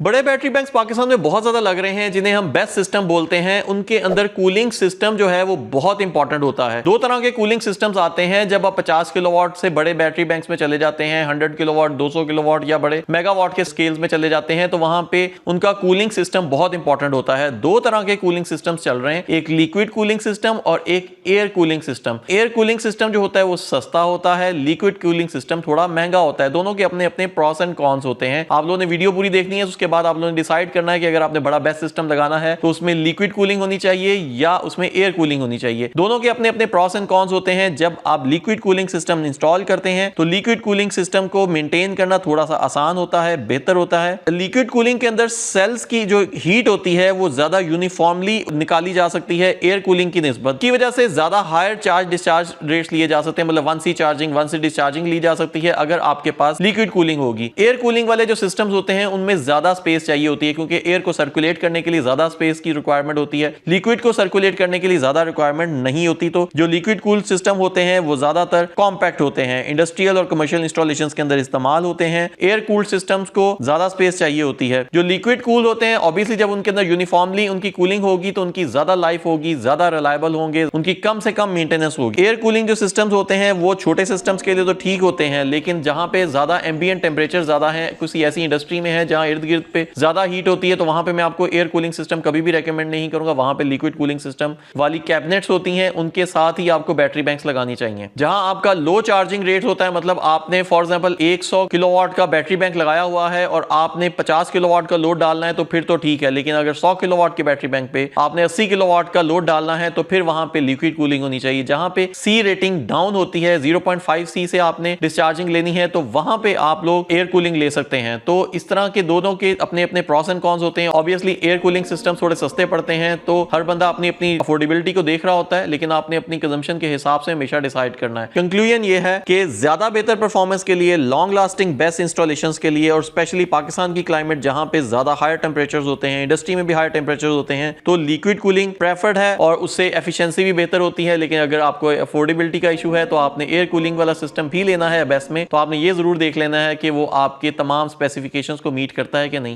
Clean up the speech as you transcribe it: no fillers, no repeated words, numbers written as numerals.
बड़े battery banks Pakistan में बहुत ज्यादा लग रहे हैं जिन्हें हम बेस्ट सिस्टम बोलते हैं। उनके अंदर कूलिंग सिस्टम जो है वो बहुत इंपॉर्टेंट होता है। दो तरह के कूलिंग सिस्टम्स आते हैं। जब आप 50 किलोवाट से बड़े बैटरी बैंक्स में चले जाते हैं, 100 किलोवाट, 200 किलोवाट या बड़े मेगावाट के स्केल्स में चले जाते हैं, तो वहां पे उनका कूलिंग सिस्टम बहुत इंपॉर्टेंट होता है। दो तरह के कूलिंग सिस्टम्स चल रहे हैं, एक लिक्विड कूलिंग सिस्टम और एक air cooling system. Air cooling system जो होता है वो सस्ता होता है, लिक्विड कूलिंग सिस्टम थोड़ा महंगा होता है। दोनों के अपने अपने प्रॉस एंड कॉन्स होते हैं। आप लोगों ने वीडियो पूरी देखनी है, उसके बाद आप लोगों ने डिसाइड करना है कि अगर आपने बड़ा बेस्ट सिस्टम लगाना है तो उसमें लिक्विड कूलिंग होनी चाहिए या उसमें एयर कूलिंग होनी चाहिए। दोनों के अपने अपने प्रॉस एंड कॉन्स होते हैं। जब आप लिक्विड कूलिंग सिस्टम इंस्टॉल करते हैं तो लिक्विड कूलिंग सिस्टम को मेंटेन करना थोड़ा सा आसान होता है, बेहतर होता है। लिक्विड कूलिंग के अंदर सेल्स की जो हीट होती है वो ज्यादा यूनिफॉर्मली निकाली जा सकती है एयर कूलिंग की निस्बत, की वजह से ज्यादा हायर चार्ज डिस्चार्ज रेट्स लिए जा सकते हैं। मतलब 1C चार्जिंग, 1C डिस्चार्जिंग ली जा सकती है अगर आपके पास लिक्विड कूलिंग होगी। एयर कूलिंग वाले जो सिस्टम्स होते हैं उनमें ज्यादा स्पेस चाहिए होती है, क्योंकि एयर को सर्कुलेट करने के लिए ज्यादा स्पेस की रिक्वायरमेंट होती है। लिक्विड को सर्कुलेट करने के लिए ज्यादा रिक्वायरमेंट नहीं होती। तो जो लिक्विड कूल सिस्टम होते हैं वो ज्यादातर कॉम्पैक्ट होते हैं, इंडस्ट्रियल और कमर्शियल इंस्टॉलेशंस के अंदर इस्तेमाल होते हैं। एयर कूल्ड सिस्टम्स को ज्यादा स्पेस चाहिए होती है। जो लिक्विड कूल होते हैं ऑब्वियसली जब उनके अंदर यूनिफॉर्मली उनकी कूलिंग होगी तो उनकी ज्यादा लाइफ होगी, ज्यादा रिलायबल होंगे, उनकी कम से कम मेंटेनेंस होगी। एयर कूलिंग जो सिस्टम्स होते हैं वो छोटे सिस्टम्स के लिए तो ठीक होते हैं, लेकिन जहां पे ज्यादा एम्बिएंट टेंपरेचर ज्यादा है, किसी ऐसी इंडस्ट्री में है जहां इर्द गिर्द पे ज्यादा हीट होती है, तो वहां पे मैं आपको एयर कूलिंग सिस्टम कभी भी रेकमेंड नहीं करूंगा। वहां पे लिक्विड कूलिंग सिस्टम वाली कैबिनेट्स होती हैं, उनके साथ ही आपको बैटरी बैंक्स लगानी चाहिए। जहां आपका लो चार्जिंग रेट होता है, मतलब आपने फॉर एग्जांपल 100 किलोवाट का बैटरी बैंक लगाया हुआ है और आपने 50 किलोवाट का लोड डालना है तो फिर तो ठीक है, लेकिन अगर 100 किलोवाट के बैटरी बैंक पे आपने 80 किलोवाट का लोड डालना है तो फिर वहां पे लिक्विड कूलिंग होनी चाहिए। जहां पे सी रेटिंग डाउन होती है, 0.5C से आपने डिस्चार्जिंग लेनी है, तो वहां पे आप लोग एयर कूलिंग ले सकते हैं। तो इस तरह के दोनों के अपने अपने प्रॉस एंड कॉन्स होते हैं। ऑब्वियसली एयर कूलिंग सिस्टम थोड़े सस्ते पड़ते हैं, तो हर बंदा अपनी अपनी अफोर्डेबिलिटी को देख रहा होता है, लेकिन आपने अपनी कंजम्पशन के हिसाब से हमेशा डिसाइड करना है। कंक्लूजन ये है कि ज्यादा बेहतर परफॉर्मेंस के लिए, लॉन्ग लास्टिंग बेस्ट इंस्टॉलेशंस के लिए, और स्पेशली पाकिस्तान की क्लाइमेट जहां पे ज्यादा हायर टेंपरेचर्स होते हैं, इंडस्ट्री में भी हायर टेंपरेचर्स होते हैं, तो लिक्विड कूलिंग प्रेफर्ड है और उससे एफिशिएंसी भी बेहतर होती है। लेकिन अगर आपको अफोर्डेबिलिटी का इशू है तो आपने एयर कूलिंग वाला सिस्टम भी लेना है बेस्ट में, तो आपने ये जरूर देख लेना है कि वो आपके तमाम स्पेसिफिकेशंस को मीट करता है कि नहीं।